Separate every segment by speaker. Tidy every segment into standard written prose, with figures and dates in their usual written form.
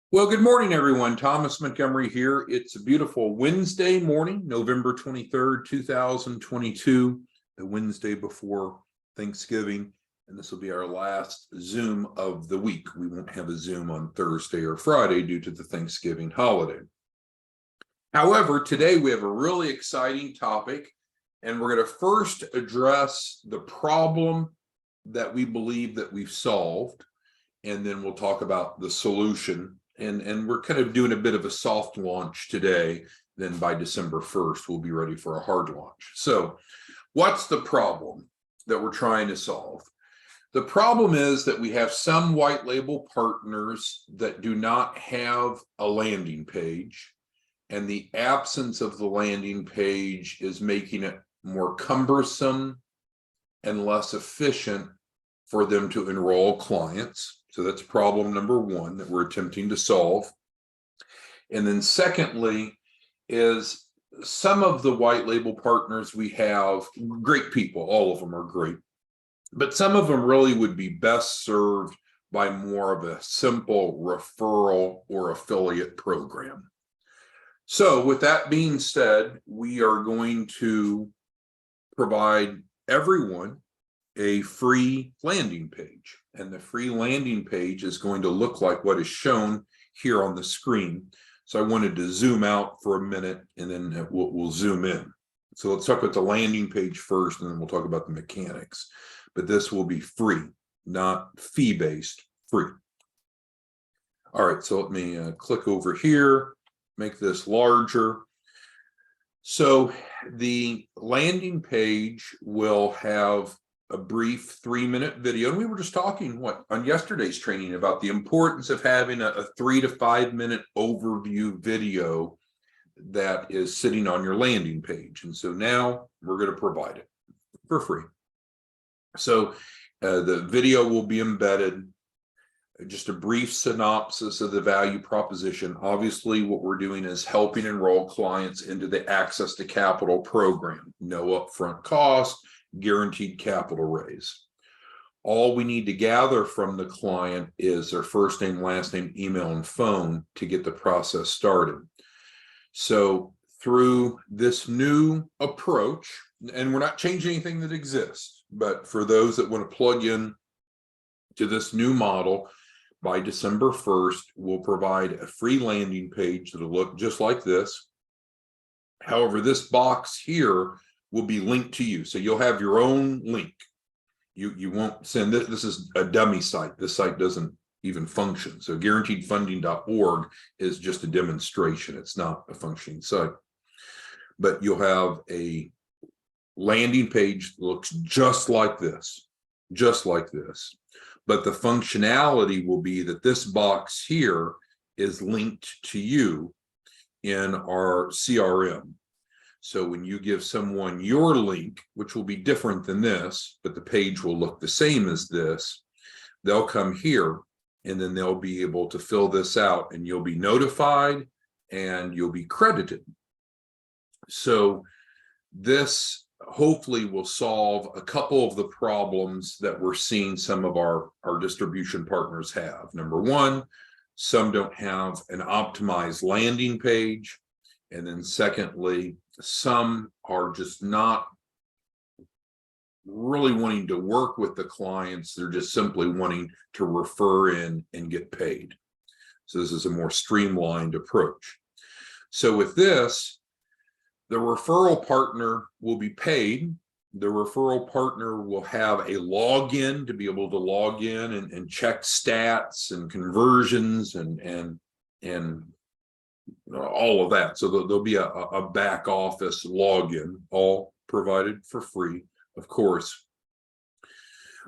Speaker 1: Well, good morning, everyone. Thomas Montgomery here. It's a beautiful Wednesday morning, November 23rd, 2022, the Wednesday before Thanksgiving. And this will be our last Zoom of the week. We won't have a Zoom on Thursday or Friday due to the Thanksgiving holiday. However, today we have a really exciting topic, and we're going to first address the problem that we believe that we've solved, and then we'll talk about the solution. And we're kind of doing a bit of a soft launch today. Then by December 1st, we'll be ready for a hard launch. So what's the problem that we're trying to solve? The problem is that we have some white label partners that do not have a landing page, and the absence of the landing page is making it more cumbersome and less efficient for them to enroll clients. So that's problem number one that we're attempting to solve. And then secondly is some of the white label partners we have, great people, all of them are great, but some of them really would be best served by more of a simple referral or affiliate program. So with that being said, we are going to provide everyone a free landing page, and the free landing page is going to look like what is shown here on the screen. So I wanted to zoom out for a minute, and then we'll zoom in. So let's talk about the landing page first, and then we'll talk about the mechanics. But this will be free, not fee-based, free. All right, so let me click over here, make this larger. So the landing page will have a brief 3-minute video. And we were just talking on yesterday's training about the importance of having a 3 to 5 minute overview video that is sitting on your landing page. And so now we're going to provide it for free. So the video will be embedded, just a brief synopsis of the value proposition. Obviously, what we're doing is helping enroll clients into the Access to Capital program. No upfront cost, guaranteed capital raise. All we need to gather from the client is their first name, last name, email, and phone to get the process started. So through this new approach, and we're not changing anything that exists, but for those that want to plug in to this new model, by December 1st, we'll provide a free landing page that'll look just like this. However, this box here will be linked to you. So you'll have your own link. You won't send this. This is a dummy site. This site doesn't even function. So guaranteedfunding.org is just a demonstration. It's not a functioning site. But you'll have a landing page that looks just like this, just like this. But the functionality will be that this box here is linked to you in our CRM. So when you give someone your link, which will be different than this, but the page will look the same as this, they'll come here and then they'll be able to fill this out, and you'll be notified and you'll be credited. So this hopefully will solve a couple of the problems that we're seeing some of our distribution partners have. Number one, some don't have an optimized landing page. And then secondly, some are just not really wanting to work with the clients. They're just simply wanting to refer in and get paid. So this is a more streamlined approach. So with this, the referral partner will be paid. The referral partner will have a login to be able to log in and check stats and conversions and all of that. So there'll be a back office login, all provided for free, of course.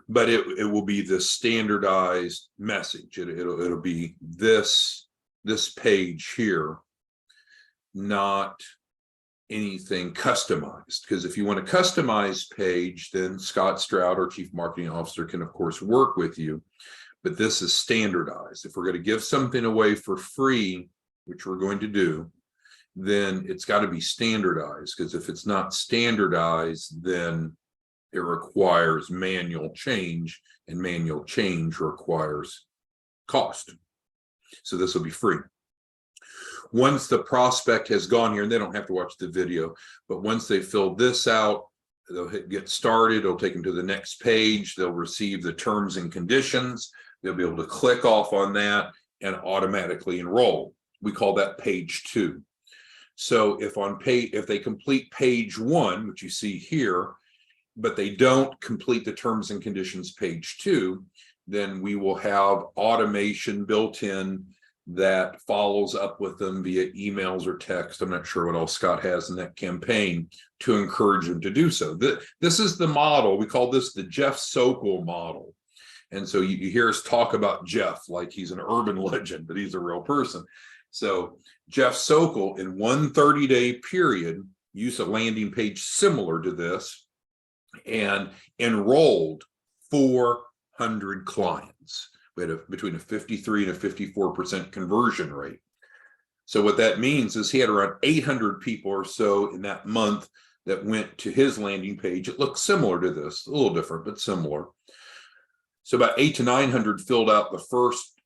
Speaker 1: But it will be the standardized message. It'll be this page here, not anything customized. Because if you want a customized page, then Scott Stroud, our Chief Marketing Officer, can of course work with you. But this is standardized. If we're going to give something away for free, which we're going to do, then it's got to be standardized, because if it's not standardized, then it requires manual change, and manual change requires cost. So this will be free. Once the prospect has gone here, and they don't have to watch the video, but once they fill this out, they'll get started. It'll take them to the next page. They'll receive the terms and conditions. They'll be able to click off on that and automatically enroll. We call that page 2. So if they complete page 1, which you see here, but they don't complete the terms and conditions page 2, then we will have automation built in that follows up with them via emails or text. I'm not sure what else Scott has in that campaign to encourage them to do so. This is the model. We call this the Jeff Sokol model. And so you hear us talk about Jeff like he's an urban legend, but he's a real person. So Jeff Sokol, in one 30-day period, used a landing page similar to this and enrolled 400 clients. We had between a 53 and a 54% conversion rate. So what that means is he had around 800 people or so in that month that went to his landing page. It looks similar to this, a little different, but similar. So about 800 to 900 filled out the first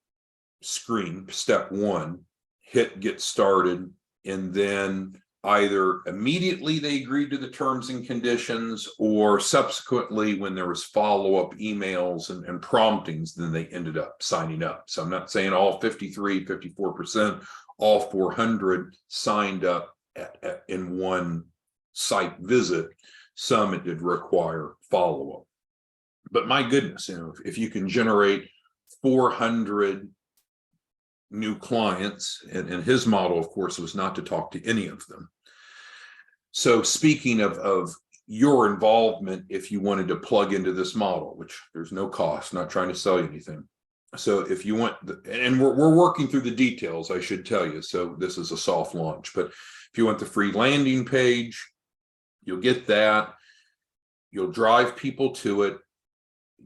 Speaker 1: screen, step 1, hit get started, and then either immediately they agreed to the terms and conditions, or subsequently when there was follow-up emails and promptings, then they ended up signing up. So I'm not saying all 53, 54%, all 400 signed up in one site visit. Some it did require follow-up. But my goodness, if you can generate 400 new clients, and his model, of course, was not to talk to any of them. So speaking of your involvement, if you wanted to plug into this model, which there's no cost, not trying to sell you anything. So if you want, and we're working through the details, I should tell you. So this is a soft launch, but if you want the free landing page, you'll get that. You'll drive people to it.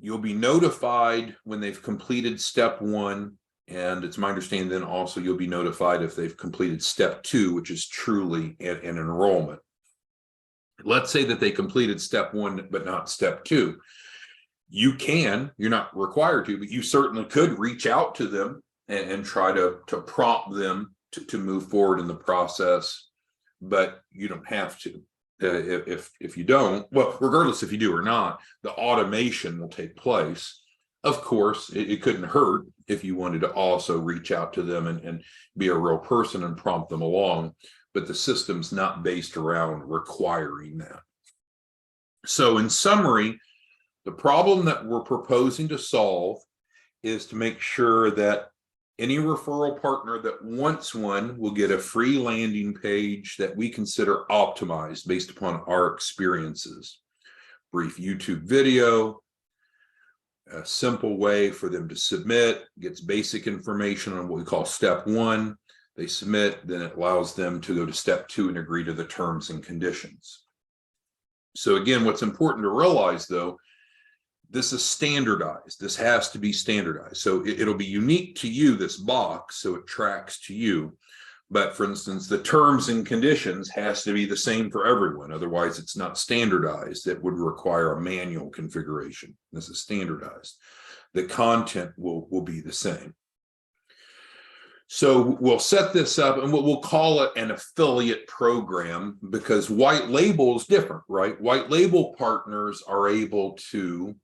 Speaker 1: You'll be notified when they've completed step 1. And it's my understanding then also you'll be notified if they've completed step 2, which is truly an enrollment. Let's say that they completed step 1, but not step 2. You're not required to, but you certainly could reach out to them and try to prompt them to move forward in the process, but you don't have to. If you don't, well, regardless if you do or not, the automation will take place. Of course, it couldn't hurt if you wanted to also reach out to them and be a real person and prompt them along, but the system's not based around requiring that. So in summary, the problem that we're proposing to solve is to make sure that any referral partner that wants one will get a free landing page that we consider optimized based upon our experiences. Brief YouTube video, a simple way for them to submit, gets basic information on what we call step 1. They submit, then it allows them to go to step 2 and agree to the terms and conditions. So again, what's important to realize though, this is standardized. This has to be standardized. So it'll be unique to you, this box, so it tracks to you. But for instance, the terms and conditions has to be the same for everyone. Otherwise, it's not standardized. It would require a manual configuration. This is standardized. The content will be the same. So we'll set this up and we'll call it an affiliate program, because white label is different, right? White label partners are able to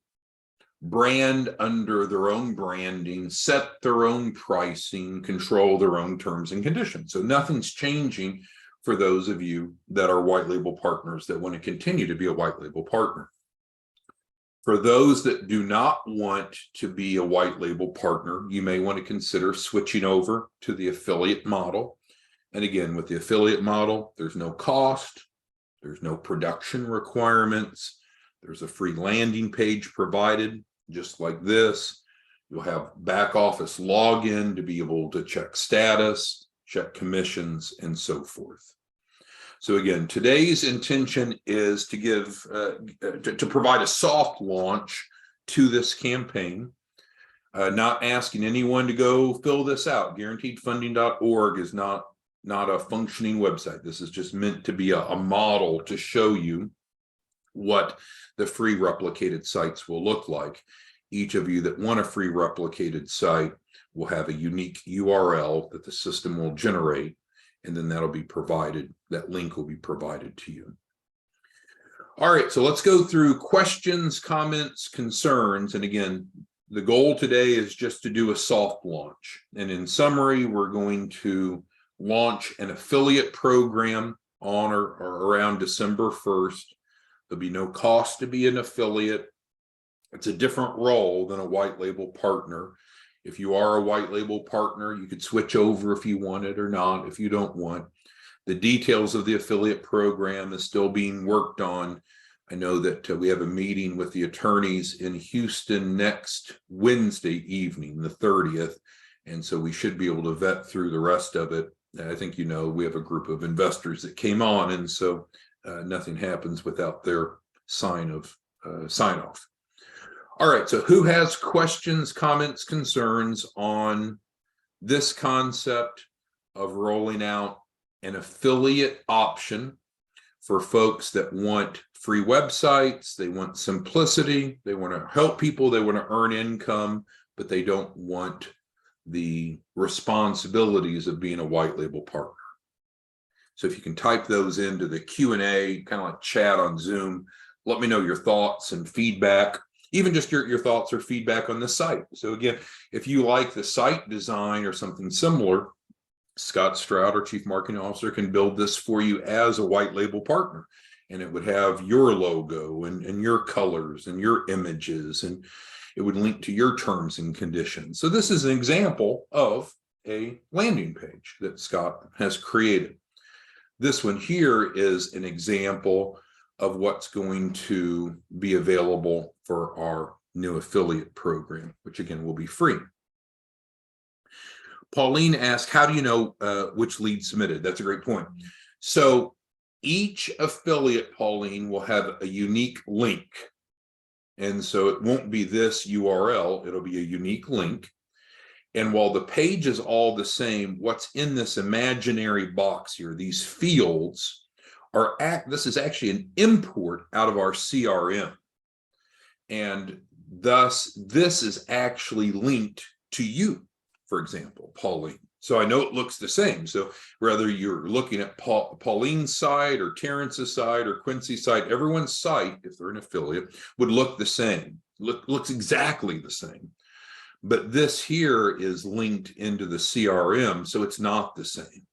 Speaker 1: brand under their own branding, set their own pricing, control their own terms and conditions. So nothing's changing for those of you that are white label partners that want to continue to be a white label partner. For those that do not want to be a white label partner, you may want to consider switching over to the affiliate model. And again, with the affiliate model, there's no cost, there's no production requirements, there's a free landing page provided. Just like this, you'll have back office login to be able to check status, check commissions, and so forth. So again, today's intention is to give, to provide a soft launch to this campaign, not asking anyone to go fill this out. Guaranteedfunding.org is not a functioning website. This is just meant to be a model to show you what the free replicated sites will look like. Each of you that want a free replicated site will have a unique URL that the system will generate, and then that'll be provided, that link will be provided to you. All right, so let's go through questions, comments, concerns. And again, the goal today is just to do a soft launch. And in summary, we're going to launch an affiliate program on or around December 1st. There'll be no cost to be an affiliate. It's a different role than a white label partner. If you are a white label partner, you could switch over if you want it or not, if you don't want. The details of the affiliate program is still being worked on. I know that we have a meeting with the attorneys in Houston next Wednesday evening, the 30th. And so we should be able to vet through the rest of it. And I think, you know, we have a group of investors that came on, and so nothing happens without their sign off. All right, so who has questions, comments, concerns on this concept of rolling out an affiliate option for folks that want free websites, they want simplicity, they want to help people, they want to earn income, but they don't want the responsibilities of being a white label partner? So if you can type those into the Q&A, kind of like chat on Zoom, let me know your thoughts and feedback, even just your thoughts or feedback on the site. So again, if you like the site design or something similar, Scott Stroud, our Chief Marketing Officer, can build this for you as a white label partner. And it would have your logo and your colors and your images, and it would link to your terms and conditions. So this is an example of a landing page that Scott has created. This one here is an example of what's going to be available for our new affiliate program, which again will be free. Pauline asked, how do you know which lead submitted? That's a great point. So each affiliate, Pauline, will have a unique link. And so it won't be this URL, it'll be a unique link. And while the page is all the same, what's in this imaginary box here, these fields are, this is actually an import out of our CRM. And thus, this is actually linked to you, for example, Pauline. So I know it looks the same. So whether you're looking at Pauline's site or Terrence's site or Quincy's site, everyone's site, if they're an affiliate, would look the same, looks exactly the same. But this here is linked into the CRM, so it's not the same.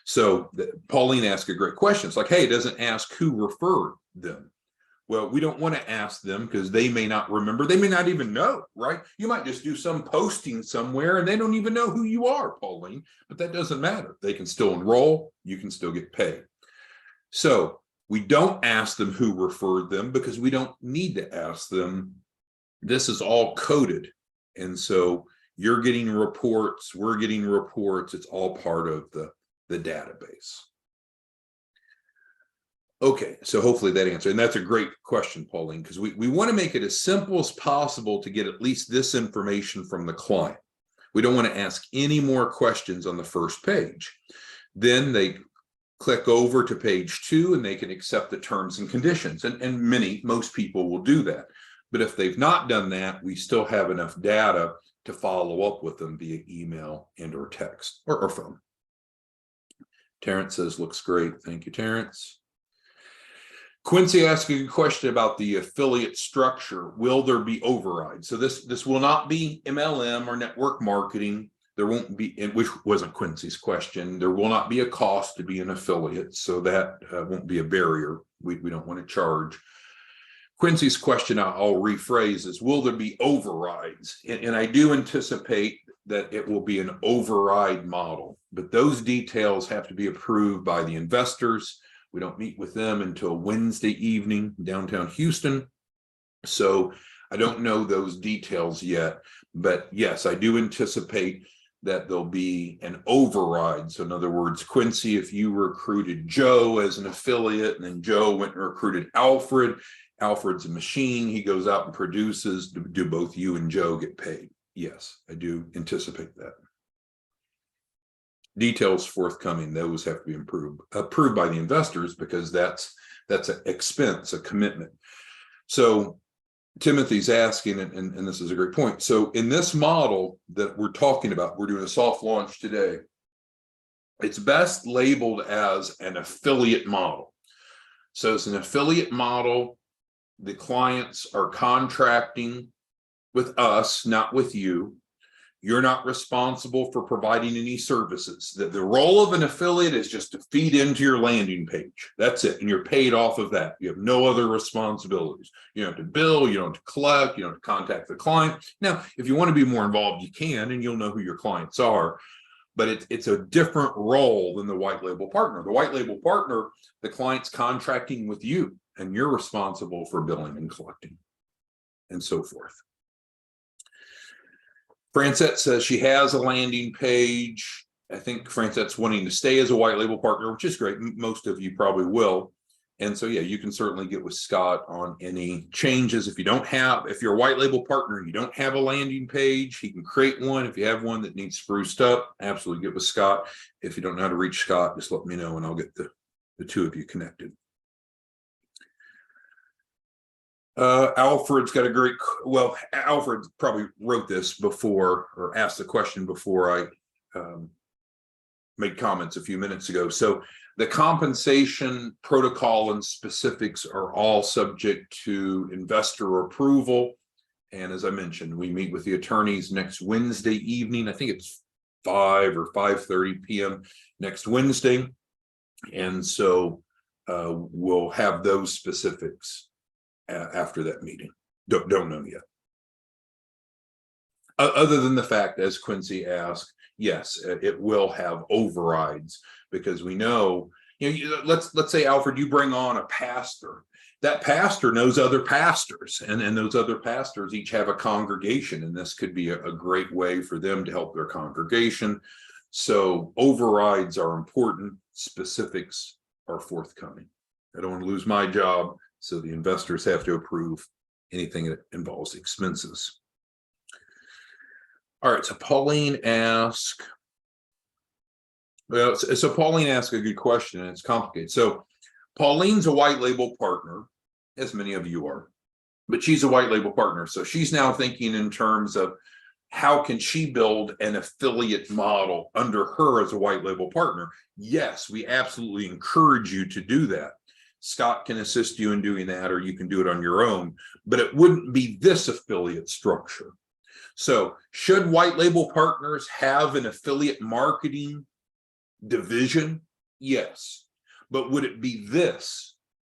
Speaker 1: So Pauline asked a great question. It's like, hey, it doesn't ask who referred them. Well, we don't want to ask them because they may not remember. They may not even know, right? You might just do some posting somewhere and they don't even know who you are, Pauline, but that doesn't matter. They can still enroll. You can still get paid. So we don't ask them who referred them because we don't need to ask them. This is all coded. And so you're getting reports, we're getting reports. It's all part of the database. Okay, so hopefully that answered, and that's a great question, Pauline, because we want to make it as simple as possible to get at least this information from the client. We don't want to ask any more questions on the first page. Then they click over to page 2 and they can accept the terms and conditions. And most people will do that. But if they've not done that, we still have enough data to follow up with them via email and or text or phone. Terrence says, looks great. Thank you, Terrence. Quincy asked a question about the affiliate structure. Will there be overrides? So this will not be MLM or network marketing. There won't be, which wasn't Quincy's question. There will not be a cost to be an affiliate, so that won't be a barrier. We don't want to charge. Quincy's question, I'll rephrase, is will there be overrides? And I do anticipate that it will be an override model, but those details have to be approved by the investors. We don't meet with them until Wednesday evening, downtown Houston. So I don't know those details yet, but yes, I do anticipate that there'll be an override. So in other words, Quincy, if you recruited Joe as an affiliate and then Joe went and recruited Alfred, Alfred's a machine, he goes out and produces, do both you and Joe get paid? Yes, I do anticipate that. Details forthcoming, those have to be approved by the investors because that's an expense, a commitment. So Timothy's asking, and this is a great point. So in this model that we're talking about, we're doing a soft launch today. It's best labeled as an affiliate model. So it's an affiliate model. The clients are contracting with us, not with you. You're not responsible for providing any services. The role of an affiliate is just to feed into your landing page. That's it. And you're paid off of that. You have no other responsibilities. You don't have to bill, you don't have to collect, you don't have to contact the client. Now, if you want to be more involved, you can, and you'll know who your clients are. But it's a different role than the white label partner. The white label partner, the client's contracting with you, and you're responsible for billing and collecting and so forth. Francette says she has a landing page. I think Francette's wanting to stay as a white label partner, which is great. Most of you probably will. And so, yeah, you can certainly get with Scott on any changes. If you're a white label partner and you don't have a landing page, he can create one. If you have one that needs spruced up, absolutely get with Scott. If you don't know how to reach Scott, just let me know and I'll get the two of you connected. Alfred's got a great, well, Alfred probably wrote this before or asked the question before I made comments a few minutes ago. So the compensation protocol and specifics are all subject to investor approval. And as I mentioned, we meet with the attorneys next Wednesday evening. I think it's 5 or 5:30 p.m. next Wednesday. And so we'll have those specifics after that meeting. Don't know yet. Other than the fact, as Quincy asked, yes, it will have overrides because we know, let's say, Alfred, you bring on a pastor. That pastor knows other pastors, and those other pastors each have a congregation, and this could be a great way for them to help their congregation. So overrides are important. Specifics are forthcoming. I don't want to lose my job, so the investors have to approve anything that involves expenses. All right, so Pauline asked, Pauline asked a good question, and it's complicated. So Pauline's a white label partner, as many of you are, but she's a white label partner. So she's now thinking in terms of how can she build an affiliate model under her as a white label partner? Yes, we absolutely encourage you to do that. Scott can assist you in doing that, or you can do it on your own, but it wouldn't be this affiliate structure. So should white label partners have an affiliate marketing division? Yes. But would it be this?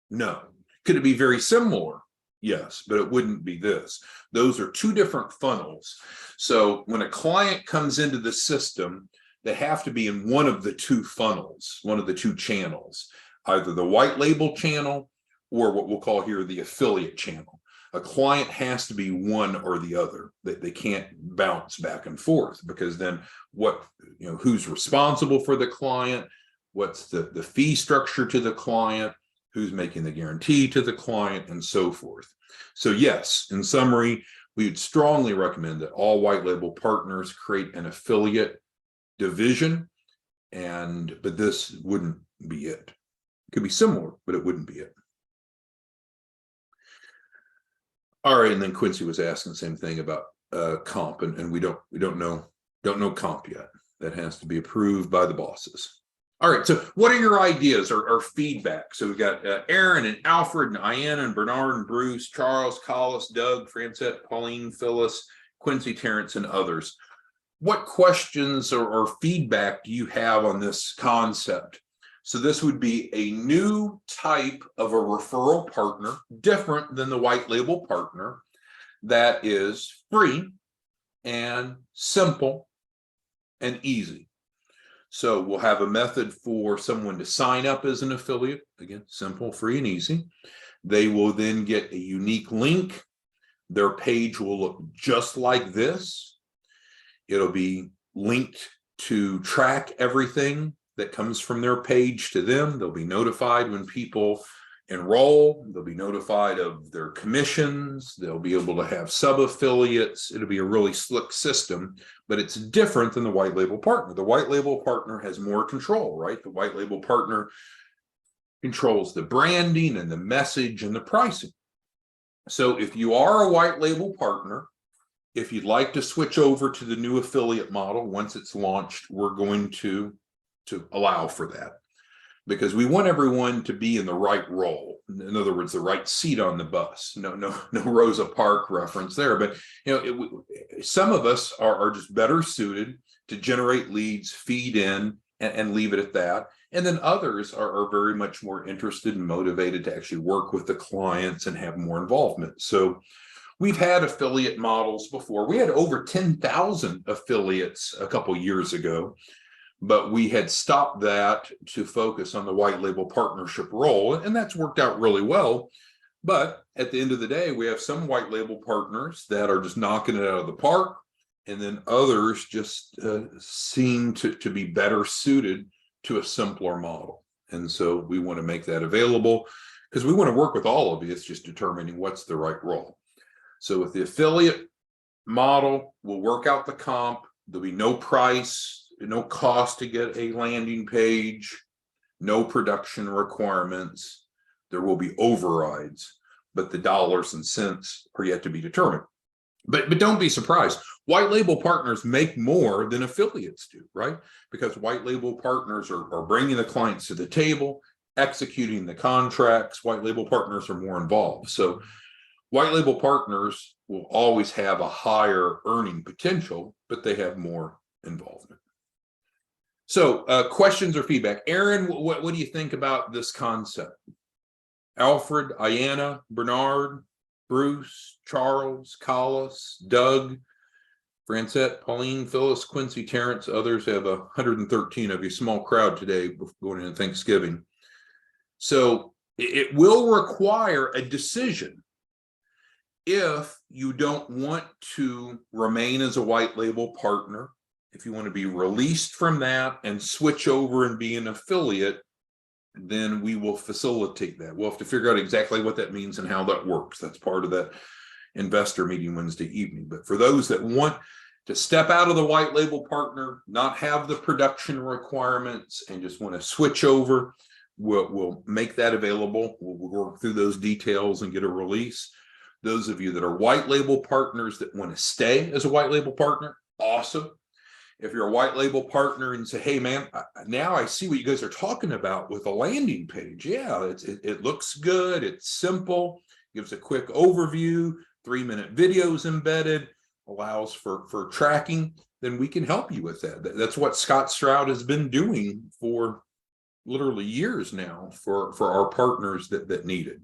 Speaker 1: No. Could it be very similar? Yes, but it wouldn't be this. Those are two different funnels. So when a client comes into the system, they have to be in one of the two funnels, one of the two channels, either the white label channel or what we'll call here the affiliate channel. A client has to be one or the other. They can't bounce back and forth, because then who's responsible for the client? What's the fee structure to the client? Who's making the guarantee to the client, and so forth. So yes, in summary, we would strongly recommend that all white label partners create an affiliate division, but this wouldn't be it. It could be similar, but it wouldn't be it. All right, and then Quincy was asking the same thing about comp, and we don't know comp yet. That has to be approved by the bosses. All right, so what are your ideas or feedback? So we've got Aaron and Alfred and Iana and Bernard and Bruce, Charles, Collis, Doug, Francette, Pauline, Phyllis, Quincy, Terrence, and others. What questions or feedback do you have on this concept? So this would be a new type of a referral partner, different than the white label partner, that is free and simple and easy. So we'll have a method for someone to sign up as an affiliate. Again, simple, free, and easy. They will then get a unique link. Their page will look just like this. It'll be linked to track everything that comes from their page to them. They'll be notified when people enroll. They'll be notified of their commissions. They'll be able to have sub-affiliates. It'll be a really slick system, but it's different than the white label partner. The white label partner has more control, right? The white label partner controls the branding and the message and the pricing. So if you are a white label partner, if you'd like to switch over to the new affiliate model, once it's launched, we're going to allow for that, because we want everyone to be in the right role. In other words, the right seat on the bus. No Rosa Parks reference there, but some of us are just better suited to generate leads, feed in, and leave it at that. And then others are very much more interested and motivated to actually work with the clients and have more involvement. So we've had affiliate models before. We had over 10,000 affiliates a couple years ago, but we had stopped that to focus on the white label partnership role, and that's worked out really well. But at the end of the day, we have some white label partners that are just knocking it out of the park, and then others just seem to be better suited to a simpler model. And so we want to make that available because we want to work with all of you. It's just determining what's the right role. So with the affiliate model, we'll work out the comp. There'll be no price, no cost to get a landing page, no production requirements. There will be overrides, but the dollars and cents are yet to be determined. But don't be surprised. White label partners make more than affiliates do, right? Because white label partners are bringing the clients to the table, executing the contracts. White label partners are more involved. So white label partners will always have a higher earning potential, but they have more involvement. So questions or feedback? Aaron, what do you think about this concept? Alfred, Ayanna, Bernard, Bruce, Charles, Collis, Doug, Francette, Pauline, Phyllis, Quincy, Terrence, others have 113 of you, small crowd today going into Thanksgiving. So it will require a decision if you don't want to remain as a white label partner, if you want to be released from that and switch over and be an affiliate, then we will facilitate that. We'll have to figure out exactly what that means and how that works. That's part of that investor meeting Wednesday evening. But for those that want to step out of the white label partner, not have the production requirements, and just want to switch over, we'll make that available. We'll work through those details and get a release. Those of you that are white label partners that want to stay as a white label partner, awesome. If you're a white label partner and say, hey, man, now I see what you guys are talking about with a landing page. Yeah, it looks good. It's simple, gives a quick overview, 3-minute videos embedded, allows for tracking. Then we can help you with that. That's what Scott Stroud has been doing for literally years now for our partners that need it.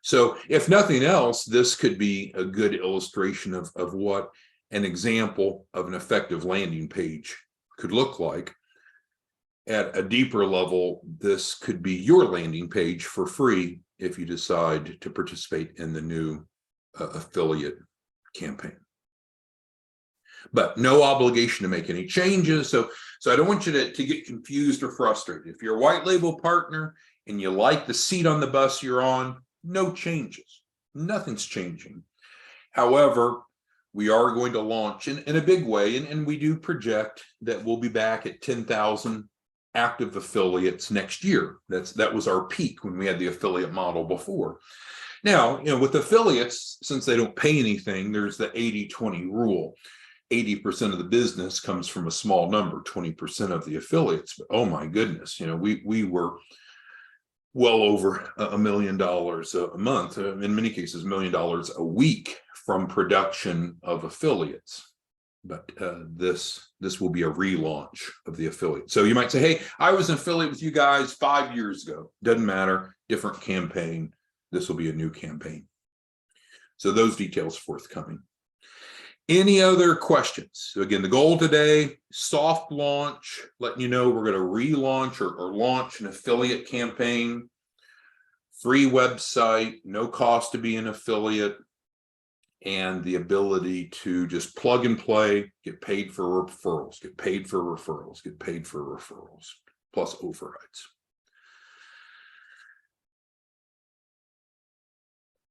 Speaker 1: So if nothing else, this could be a good illustration of what an example of an effective landing page could look like. At a deeper level, this could be your landing page for free if you decide to participate in the new affiliate campaign. But no obligation to make any changes. So I don't want you to get confused or frustrated. If you're a white label partner and you like the seat on the bus you're on, no changes. Nothing's changing. However, we are going to launch in a big way, and we do project that we'll be back at 10,000 active affiliates next year. That was our peak when we had the affiliate model before. Now, with affiliates, since they don't pay anything, there's the 80-20 rule. 80% of the business comes from a small number, 20% of the affiliates. But oh my goodness, we were well over $1 million a month, in many cases $1 million a week from production of affiliates. But this will be a relaunch of the affiliate. So you might say, hey, I was an affiliate with you guys 5 years ago. Doesn't matter, different campaign. This will be a new campaign. So those details forthcoming. Any other questions? So again, the goal today, soft launch, letting you know we're going to relaunch or launch an affiliate campaign, free website, no cost to be an affiliate, and the ability to just plug and play, get paid for referrals, get paid for referrals, get paid for referrals, plus overrides.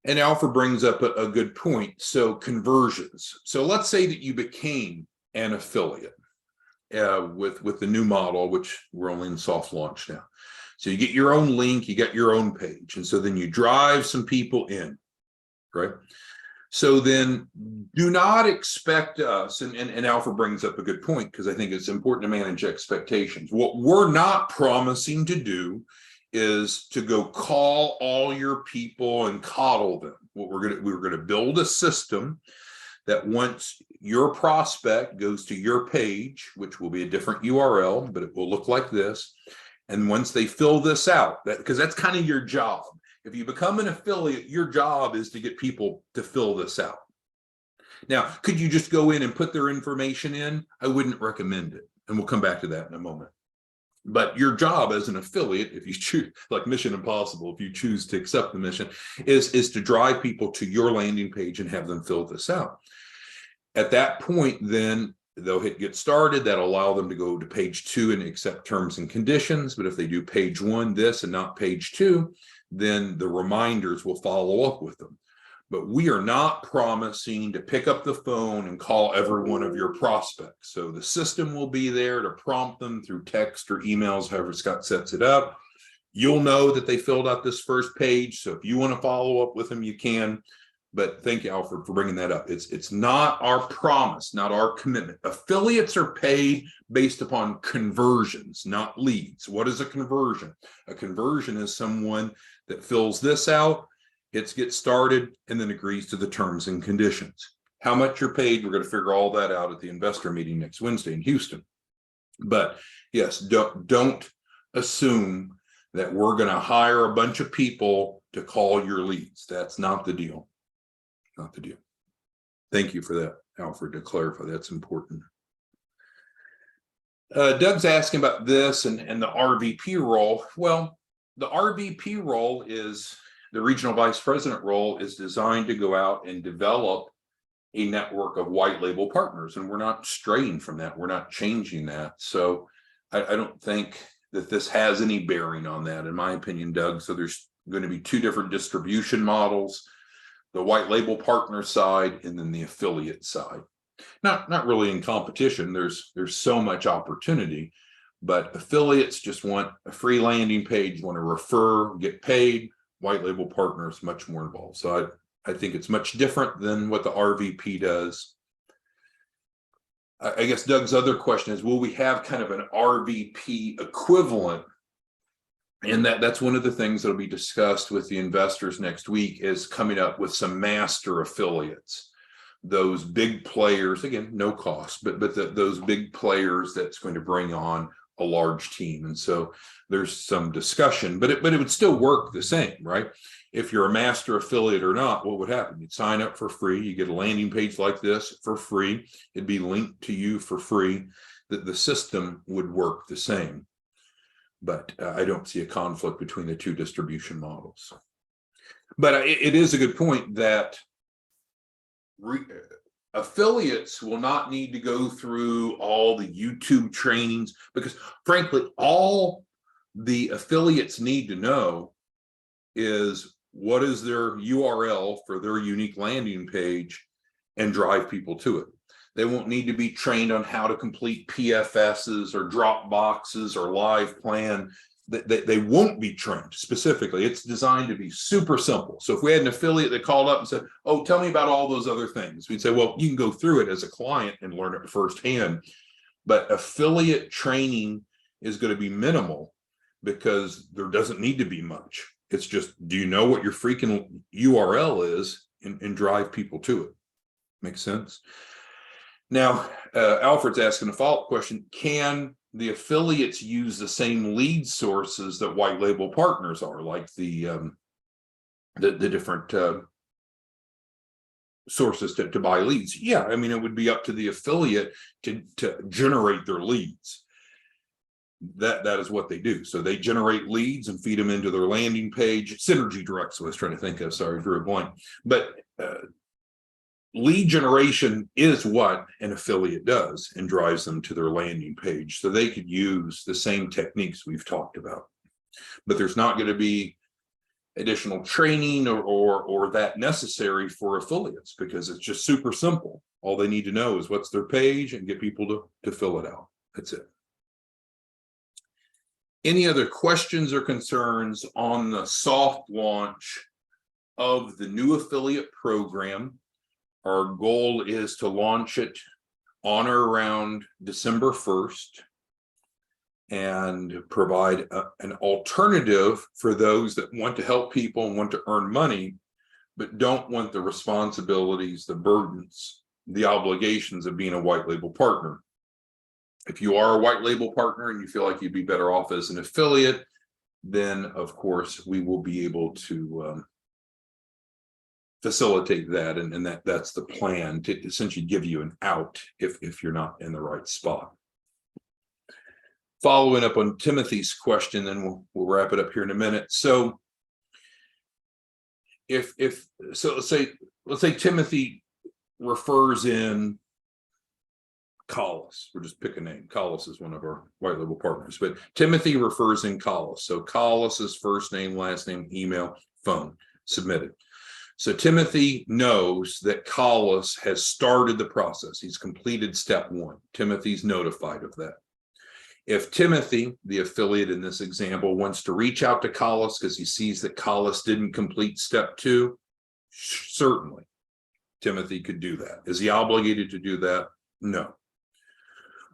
Speaker 1: And Alfred brings up a good point. So conversions. So let's say that you became an affiliate with the new model, which we're only in soft launch now. So you get your own link, you get your own page. And so then you drive some people in. right? So then do not expect us, and Alfred brings up a good point, because I think it's important to manage expectations. What we're not promising to do is to go call all your people and coddle them. What we're gonna build a system that once your prospect goes to your page, which will be a different URL, but it will look like this. And once they fill this out, because that's kind of your job. If you become an affiliate, your job is to get people to fill this out. Now, could you just go in and put their information in? I wouldn't recommend it. And we'll come back to that in a moment. But your job as an affiliate, if you choose, like Mission Impossible, if you choose to accept the mission, is to drive people to your landing page and have them fill this out. At that point, then they'll hit get started. That'll allow them to go to page 2 and accept terms and conditions. But if they do page 1, this, and not page 2, then the reminders will follow up with them. But we are not promising to pick up the phone and call every one of your prospects. So the system will be there to prompt them through text or emails, however Scott sets it up. You'll know that they filled out this first page. So if you want to follow up with them, you can. But thank you, Alfred, for bringing that up. It's not our promise, not our commitment. Affiliates are paid based upon conversions, not leads. What is a conversion? A conversion is someone that fills this out, hits get started, and then agrees to the terms and conditions. How much you're paid, we're going to figure all that out at the investor meeting next Wednesday in Houston. But yes, don't assume that we're going to hire a bunch of people to call your leads. That's not the deal. Not the deal. Thank you for that, Alfred, to clarify. That's important. Doug's asking about this and the RVP role. Well, the RVP role is the regional vice president role is designed to go out and develop a network of white label partners. And we're not straying from that. We're not changing that. So I don't think that this has any bearing on that, in my opinion, Doug. So there's going to be 2 different distribution models, the white label partner side and then the affiliate side. Not really in competition. There's so much opportunity, but affiliates just want a free landing page, want to refer, get paid. White label partners much more involved. So I think it's much different than what the RVP does. I guess Doug's other question is, will we have kind of an RVP equivalent? And that's one of the things that'll be discussed with the investors next week, is coming up with some master affiliates. Those big players, again, no cost, but those big players that's going to bring on a large team. And so there's some discussion, but it would still work the same, right? If you're a master affiliate or not, what would happen? You'd sign up for free. You get a landing page like this for free. It'd be linked to you for free. The system would work the same. But I don't see a conflict between the 2 distribution models. But it is a good point that affiliates will not need to go through all the YouTube trainings, because frankly, all the affiliates need to know is what is their URL for their unique landing page and drive people to it. They won't need to be trained on how to complete PFSs or drop boxes or live plan. They won't be trained specifically. It's designed to be super simple. So if we had an affiliate that called up and said, oh, tell me about all those other things, we'd say, well, you can go through it as a client and learn it firsthand. But affiliate training is going to be minimal, because there doesn't need to be much. It's just, do you know what your freaking URL is, and drive people to it? Makes sense? Now, Alfred's asking a follow-up question. Can the affiliates use the same lead sources that white label partners are, like the different sources to buy leads? Yeah, I mean, it would be up to the affiliate to generate their leads. That is what they do. So they generate leads and feed them into their landing page. Synergy Directs, what I was trying to think of. Sorry, drew a blank. But lead generation is what an affiliate does and drives them to their landing page. So they could use the same techniques we've talked about, but there's not going to be additional training or that necessary for affiliates, because it's just super simple. All they need to know is what's their page and get people to fill it out. That's it. Any other questions or concerns on the soft launch of the new affiliate program. Our goal is to launch it on or around December 1st and provide an alternative for those that want to help people and want to earn money, but don't want the responsibilities, the burdens, the obligations of being a white label partner. If you are a white label partner and you feel like you'd be better off as an affiliate, then of course we will be able to facilitate that, and that's the plan, to essentially give you an out if you're not in the right spot. Following up on Timothy's question, then we'll wrap it up here in a minute. So let's say Timothy refers in Collis. We'll just pick a name. Collis is one of our white label partners, but Timothy refers in Collis. So Collis's first name, last name, email, phone, submitted. So Timothy knows that Collis has started the process. He's completed step 1. Timothy's notified of that. If Timothy, the affiliate in this example, wants to reach out to Collis because he sees that Collis didn't complete step 2, certainly Timothy could do that. Is he obligated to do that? No.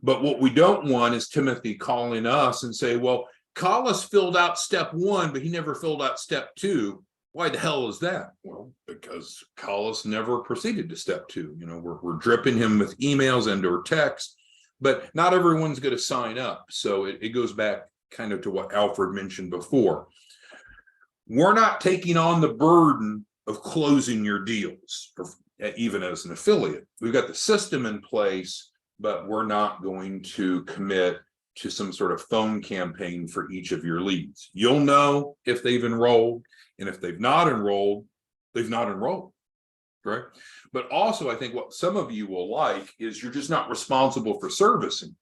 Speaker 1: But what we don't want is Timothy calling us and say, well, Collis filled out step 1, but he never filled out step 2. Why the hell is that? Well, because Collis never proceeded to step 2. You know, we're dripping him with emails and or text, but not everyone's going to sign up. So it goes back kind of to what Alfred mentioned before. We're not taking on the burden of closing your deals, or even as an affiliate. We've got the system in place, but we're not going to commit to some sort of phone campaign for each of your leads. You'll know if they've enrolled, and if they've not enrolled, they've not enrolled, right? But also, I think what some of you will like is you're just not responsible for servicing.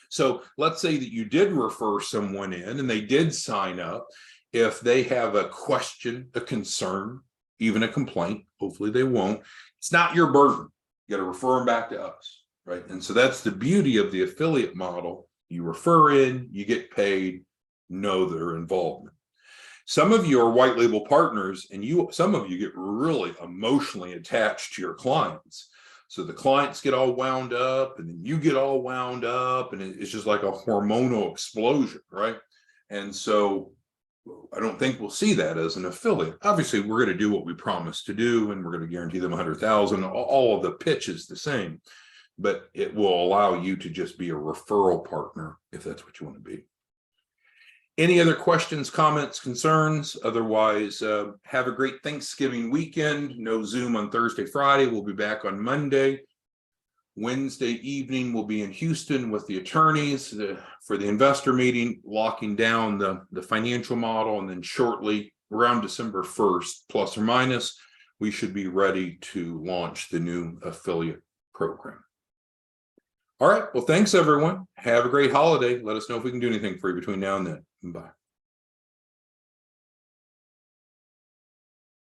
Speaker 1: So let's say that you did refer someone in and they did sign up. If they have a question, a concern, even a complaint, hopefully they won't, it's not your burden. You got to refer them back to us, right? And so that's the beauty of the affiliate model. You refer in, you get paid, know their involvement. Some of you are white label partners, and some of you get really emotionally attached to your clients. So the clients get all wound up, and then you get all wound up, and it's just like a hormonal explosion, right? And so I don't think we'll see that as an affiliate. Obviously, we're going to do what we promised to do, and we're going to guarantee them 100,000. All of the pitch is the same, but it will allow you to just be a referral partner if that's what you want to be. Any other questions, comments, concerns? Otherwise, have a great Thanksgiving weekend. No Zoom on Thursday, Friday. We'll be back on Monday. Wednesday evening, we'll be in Houston with the attorneys for the investor meeting, locking down the financial model. And then shortly, around December 1st, plus or minus, we should be ready to launch the new affiliate program. All right. Well, thanks, everyone. Have a great holiday. Let us know if we can do anything for you between now and then. Bye.